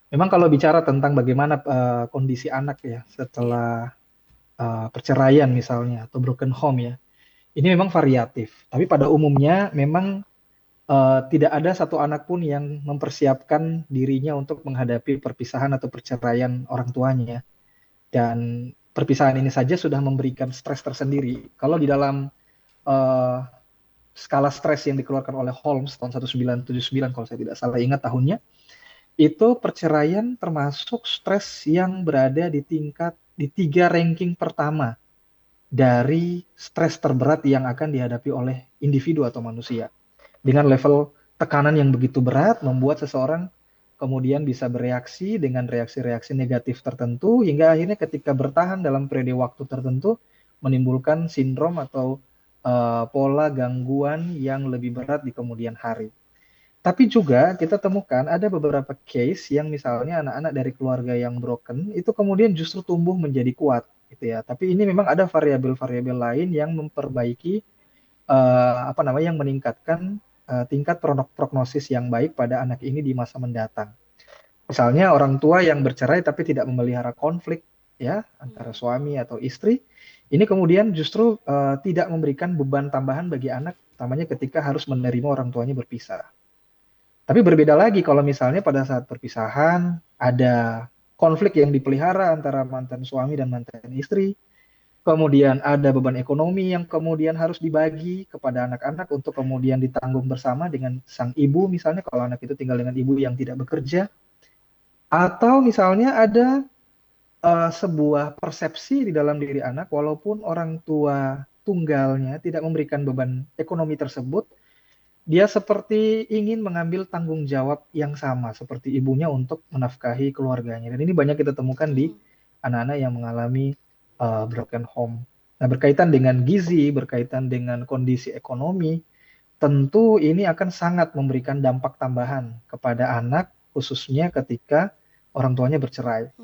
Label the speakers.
Speaker 1: Memang kalau bicara tentang bagaimana kondisi anak ya
Speaker 2: Iya.
Speaker 1: setelah perceraian misalnya atau broken home ya, ini memang variatif. Tapi pada umumnya memang tidak ada satu anak pun yang mempersiapkan dirinya untuk menghadapi perpisahan atau perceraian orang tuanya. Dan perpisahan ini saja sudah memberikan stres tersendiri. Kalau di dalam eh, skala stres yang dikeluarkan oleh Holmes tahun 1979 kalau saya tidak salah ingat tahunnya, itu perceraian termasuk stres yang berada di tingkat di tiga ranking pertama dari stres terberat yang akan dihadapi oleh individu atau manusia. Dengan level tekanan yang begitu berat membuat seseorang kemudian bisa bereaksi dengan reaksi-reaksi negatif tertentu hingga akhirnya ketika bertahan dalam periode waktu tertentu menimbulkan sindrom atau pola gangguan yang lebih berat di kemudian hari. Tapi juga kita temukan ada beberapa case yang misalnya anak-anak dari keluarga yang broken itu kemudian justru tumbuh menjadi kuat gitu ya. Tapi ini memang ada variabel-variabel lain yang memperbaiki apa namanya yang meningkatkan tingkat prognosis yang baik pada anak ini di masa mendatang. Misalnya orang tua yang bercerai tapi tidak memelihara konflik ya antara
Speaker 2: Mhm.
Speaker 1: suami atau istri, ini kemudian justru tidak memberikan beban tambahan bagi anak, utamanya ketika harus menerima orang tuanya berpisah. Tapi berbeda lagi kalau misalnya pada saat perpisahan ada konflik yang dipelihara antara mantan suami dan mantan istri, kemudian ada beban ekonomi yang kemudian harus dibagi kepada anak-anak untuk kemudian ditanggung bersama dengan sang ibu misalnya kalau anak itu tinggal dengan ibu yang tidak bekerja, atau misalnya ada sebuah persepsi di dalam diri anak walaupun orang tua tunggalnya tidak memberikan beban ekonomi tersebut, dia seperti ingin mengambil tanggung jawab yang sama seperti ibunya untuk menafkahi keluarganya. Dan ini banyak kita temukan di
Speaker 2: Mhm.
Speaker 1: anak-anak yang mengalami broken home. Nah, berkaitan dengan gizi, berkaitan dengan kondisi ekonomi, tentu ini akan sangat memberikan dampak tambahan kepada anak, khususnya ketika orang tuanya bercerai.